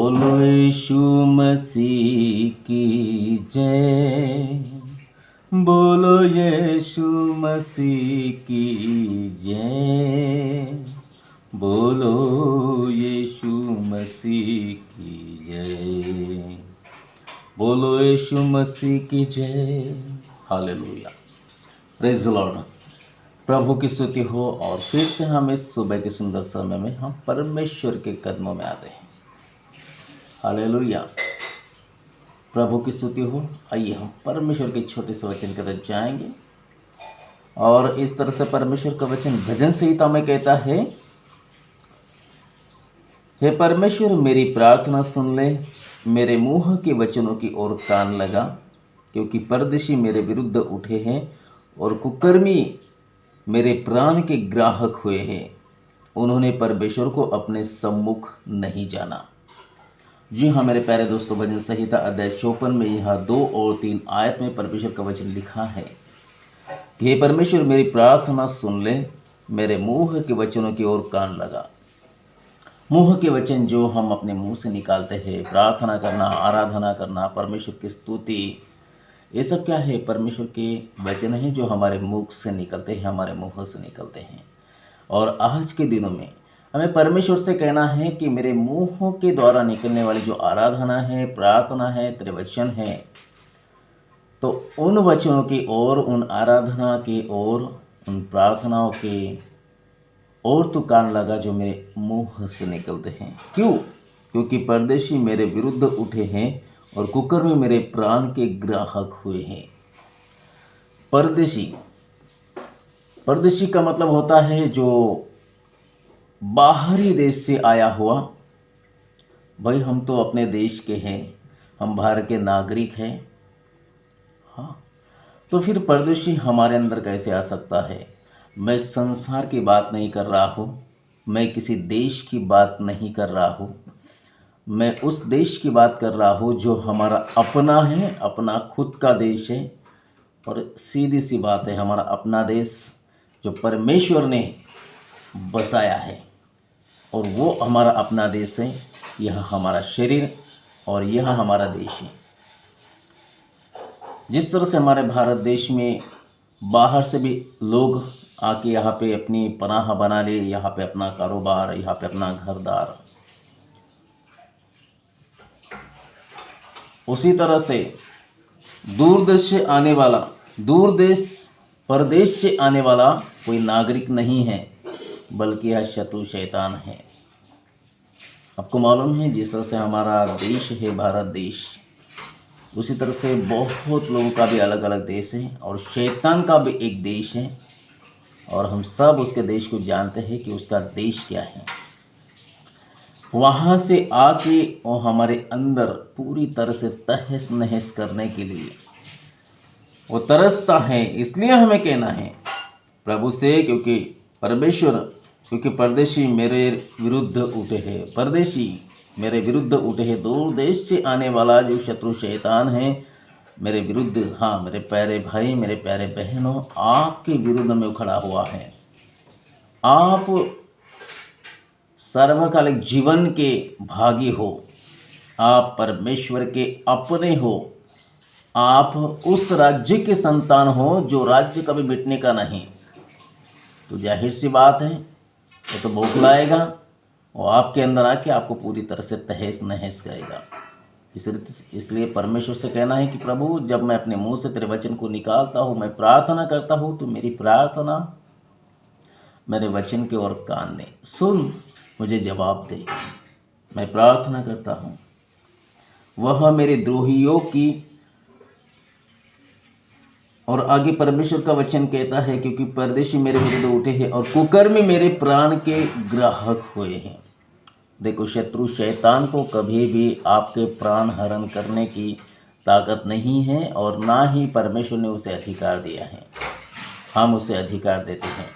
बोलो यीशु मसीह की जय, बोलो यीशु मसीह की जय, बोलो यीशु मसीह की जय, बोलो यीशु मसीह की जय। Hallelujah, praise the Lord. प्रभु की स्तुति हो। और फिर से हम इस सुबह के सुंदर समय में हम परमेश्वर के कदमों में आते हैं। हालेलुया, प्रभु की स्तुति हो। आइए हम परमेश्वर के छोटे से वचन की तरफ जाएंगे। और इस तरह से परमेश्वर का वचन भजन संहिता में कहता है, हे परमेश्वर मेरी प्रार्थना सुन ले, मेरे मुंह के वचनों की ओर कान लगा, क्योंकि परदेशी मेरे विरुद्ध उठे हैं और कुकर्मी मेरे प्राण के ग्राहक हुए हैं। उन्होंने परमेश्वर को अपने सम्मुख नहीं जाना। जी हाँ मेरे प्यारे दोस्तों, भजन संहिता अध्याय 54 में यहाँ 2 और 3 आयत में परमेश्वर का वचन लिखा है कि हे परमेश्वर मेरी प्रार्थना सुन ले, मेरे मुंह के वचनों की ओर कान लगा। मुंह के वचन जो हम अपने मुंह से निकालते हैं, प्रार्थना करना, आराधना करना, परमेश्वर की स्तुति, ये सब क्या है? परमेश्वर के वचन हैं जो हमारे मुख से निकलते हैं, हमारे मुंह से निकलते हैं। और आज के दिनों में हमें परमेश्वर से कहना है कि मेरे मुंह के द्वारा निकलने वाली जो आराधना है, प्रार्थना है, तेरे वचन है, तो उन वचनों की ओर, उन आराधना की ओर, उन प्रार्थनाओं के और तो कान लगा जो मेरे मुंह से निकलते हैं। क्यों? क्योंकि परदेशी मेरे विरुद्ध उठे हैं और कुकर्मी मेरे प्राण के ग्राहक हुए हैं। परदेशी, परदेशी का मतलब होता है जो बाहरी देश से आया हुआ। भाई हम तो अपने देश के हैं, हम भारत के नागरिक हैं। हाँ, तो फिर परदेशी हमारे अंदर कैसे आ सकता है? मैं संसार की बात नहीं कर रहा हूँ, मैं किसी देश की बात नहीं कर रहा हूँ, मैं उस देश की बात कर रहा हूँ जो हमारा अपना है, अपना खुद का देश है। और सीधी सी बात है, हमारा अपना देश जो परमेश्वर ने बसाया है, और वो हमारा अपना देश है। यह हमारा शरीर और यह हमारा देश है। जिस तरह से हमारे भारत देश में बाहर से भी लोग आके यहाँ पे अपनी पनाह बना ले, यहाँ पे अपना कारोबार, यहाँ पे अपना घरदार, उसी तरह से दूर देश से आने वाला, दूर देश परदेश से आने वाला कोई नागरिक नहीं है, बल्कि यह शत्रु शैतान है। आपको मालूम है, जिस तरह से हमारा देश है भारत देश, उसी तरह से बहुत लोगों का भी अलग अलग देश है, और शैतान का भी एक देश है। और हम सब उसके देश को जानते हैं कि उसका देश क्या है। वहाँ से आके वो हमारे अंदर पूरी तरह से तहस नहस करने के लिए वो तरसता है। इसलिए हमें कहना है प्रभु से, क्योंकि परमेश्वर, क्योंकि परदेशी मेरे विरुद्ध उठे हैं, परदेशी मेरे विरुद्ध उठे हैं। दूर देश से आने वाला जो शत्रु शैतान है मेरे विरुद्ध, हाँ मेरे प्यारे भाई, मेरे प्यारे बहनों, आपके विरुद्ध में खड़ा हुआ है। आप सर्वकालिक जीवन के भागी हो, आप परमेश्वर के अपने हो, आप उस राज्य के संतान हो जो राज्य कभी मिटने का नहीं। तो जाहिर सी बात है, वो तो बौखलाएगा, वो आपके अंदर आके आपको पूरी तरह से तहस नहस करेगा। इसलिए परमेश्वर से कहना है कि प्रभु, जब मैं अपने मुंह से तेरे वचन को निकालता हूँ, मैं प्रार्थना करता हूँ, तो मेरी प्रार्थना मेरे वचन की ओर कान दे, सुन, मुझे जवाब दे। मैं प्रार्थना करता हूँ, वह मेरे द्रोहियों की, और आगे परमेश्वर का वचन कहता है, क्योंकि परदेशी मेरे विरुद्ध उठे हैं और कुकर्मी मेरे प्राण के ग्राहक हुए हैं। देखो, शत्रु शैतान को कभी भी आपके प्राण हरण करने की ताकत नहीं है, और ना ही परमेश्वर ने उसे अधिकार दिया है। हम उसे अधिकार देते हैं।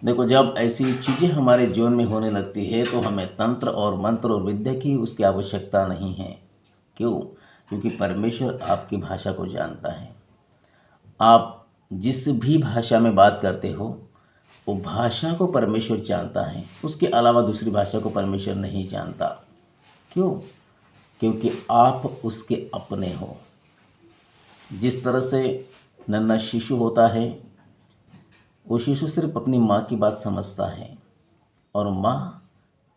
देखो, जब ऐसी चीज़ें हमारे जीवन में होने लगती है तो हमें तंत्र और मंत्र और विद्या की उसकी आवश्यकता नहीं है। क्यों? क्योंकि परमेश्वर आपकी भाषा को जानता है। आप जिस भी भाषा में बात करते हो, वो भाषा को परमेश्वर जानता है, उसके अलावा दूसरी भाषा को परमेश्वर नहीं जानता। क्यों? क्योंकि आप उसके अपने हो। जिस तरह से नन्हा शिशु होता है, वो शिशु सिर्फ अपनी माँ की बात समझता है, और माँ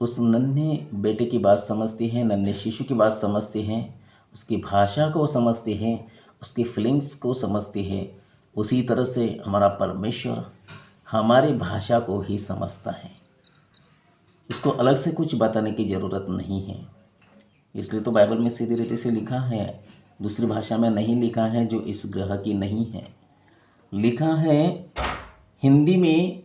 उस नन्हे बेटे की बात समझती है, नन्हे शिशु की बात समझती है, उसकी भाषा को समझती है, उसकी फीलिंग्स को समझती है। उसी तरह से हमारा परमेश्वर हमारी भाषा को ही समझता है। उसको अलग से कुछ बताने की ज़रूरत नहीं है। इसलिए तो बाइबल में सीधी रीति से लिखा है, दूसरी भाषा में नहीं लिखा है जो इस ग्रह की नहीं है। लिखा है हिंदी में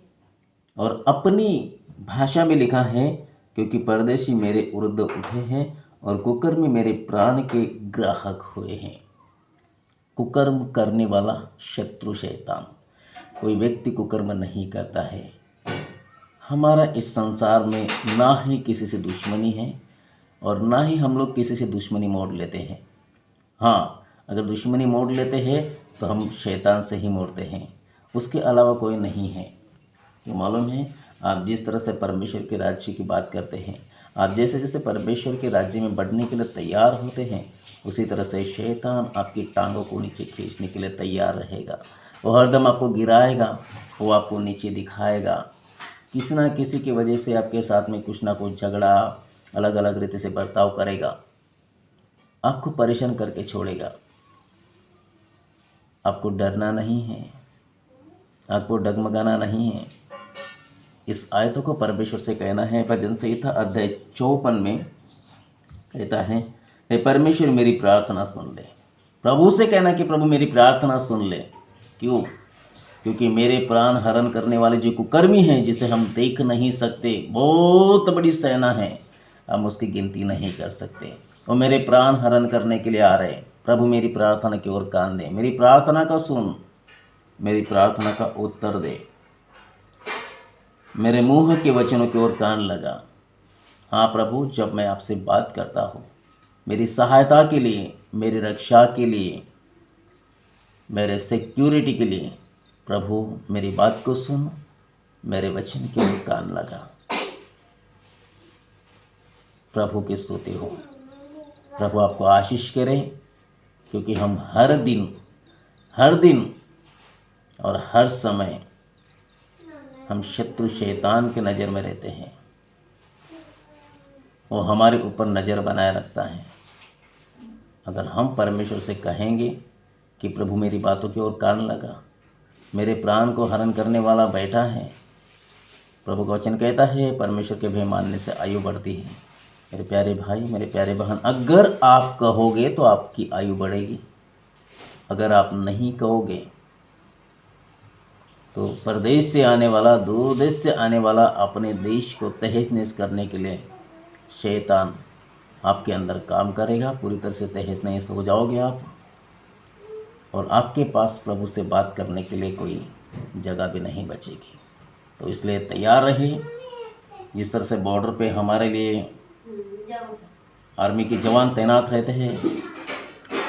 और अपनी भाषा में लिखा है, क्योंकि परदेशी मेरे उर्द उठे हैं और कुकर्मी मेरे प्राण के ग्राहक हुए हैं। कुकर्म करने वाला शत्रु शैतान। कोई व्यक्ति कुकर्म नहीं करता है। हमारा इस संसार में ना ही किसी से दुश्मनी है और ना ही हम लोग किसी से दुश्मनी मोड़ लेते हैं। हाँ, अगर दुश्मनी मोड़ लेते हैं तो हम शैतान से ही मोड़ते हैं, उसके अलावा कोई नहीं है। तो मालूम है, आप जिस तरह से परमेश्वर के राज्य की बात करते हैं, आप जैसे जैसे परमेश्वर के राज्य में बढ़ने के लिए तैयार होते हैं, उसी तरह से शैतान आपकी टांगों को नीचे खींचने के लिए तैयार रहेगा। वो हरदम आपको गिराएगा, वो आपको नीचे दिखाएगा। किसी ना किसी की वजह से आपके साथ में कुछ ना कुछ झगड़ा, अलग अलग रीति से बर्ताव करेगा, आपको परेशान करके छोड़ेगा। आपको डरना नहीं है, आपको डगमगाना नहीं है। इस आयतों को परमेश्वर से कहना है। भजन संहिता अध्याय 54 में कहता है, हे परमेश्वर मेरी प्रार्थना सुन ले। प्रभु से कहना कि प्रभु मेरी प्रार्थना सुन ले। क्यों? क्योंकि मेरे प्राण हरण करने वाले जो कुकर्मी हैं, जिसे हम देख नहीं सकते, बहुत बड़ी सेना है, हम उसकी गिनती नहीं कर सकते, वो मेरे प्राण हरण करने के लिए आ रहे। प्रभु मेरी प्रार्थना की ओर कान दे, मेरी प्रार्थना का सुन, मेरी प्रार्थना का उत्तर दे, मेरे मुंह के वचनों की ओर कान लगा। हाँ प्रभु, जब मैं आपसे बात करता हूँ, मेरी सहायता के लिए, मेरी रक्षा के लिए, मेरे सिक्योरिटी के लिए, प्रभु मेरी बात को सुन, मेरे वचन की ओर कान लगा। प्रभु की स्तुति हो। प्रभु आपको आशीष करें, क्योंकि हम हर दिन और हर समय हम शत्रु शैतान के नज़र में रहते हैं। वो हमारे ऊपर नज़र बनाए रखता है। अगर हम परमेश्वर से कहेंगे कि प्रभु मेरी बातों की ओर कान लगा, मेरे प्राण को हरण करने वाला बैठा है। प्रभु का वचन कहता है, परमेश्वर के भय मानने से आयु बढ़ती है। मेरे प्यारे भाई, मेरे प्यारे बहन, अगर आप कहोगे तो आपकी आयु बढ़ेगी। अगर आप नहीं कहोगे तो परदेश से आने वाला, दूर देश से आने वाला, अपने देश को तहस नहस करने के लिए शैतान आपके अंदर काम करेगा। पूरी तरह से तहस नहस हो जाओगे आप, और आपके पास प्रभु से बात करने के लिए कोई जगह भी नहीं बचेगी। तो इसलिए तैयार रहिए। जिस तरह से बॉर्डर पे हमारे लिए आर्मी के जवान तैनात रहते हैं,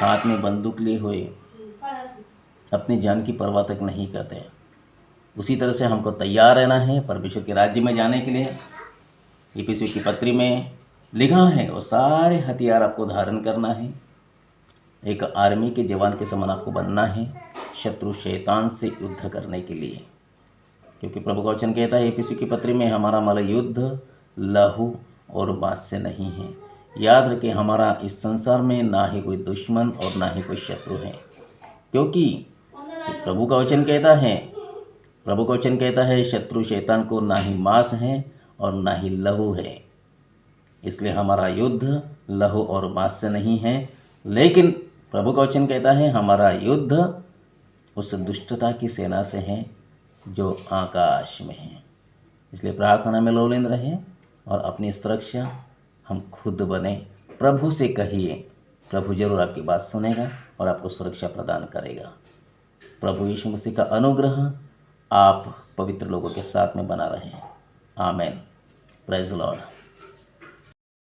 हाथ में बंदूक लिए हुए, अपनी जान की परवाह तक नहीं करते, उसी तरह से हमको तैयार रहना है परमेश्वर के राज्य में जाने के लिए। इफिसियों की पत्री में लिखा है, वो सारे हथियार आपको धारण करना है। एक आर्मी के जवान के समान आपको बनना है, शत्रु शैतान से युद्ध करने के लिए। क्योंकि प्रभु का वचन कहता है इफिसियों की पत्री में, हमारा मल युद्ध लहू और मांस से नहीं है। याद रखें, हमारा इस संसार में ना ही कोई दुश्मन और ना ही कोई शत्रु है। क्योंकि प्रभु का वचन कहता है शत्रु शैतान को ना ही मांस है और ना ही लहू है। इसलिए हमारा युद्ध लहू और मांस से नहीं है, लेकिन प्रभु का वचन कहता है हमारा युद्ध उस दुष्टता की सेना से है जो आकाश में है। इसलिए प्रार्थना में लोलीन रहें और अपनी सुरक्षा हम खुद बने। प्रभु से कहिए, प्रभु जरूर आपकी बात सुनेगा और आपको सुरक्षा प्रदान करेगा। प्रभु यीशु मसीह का अनुग्रह आप पवित्र लोगों के साथ में बना रहें। आमेन। Praise the Lord.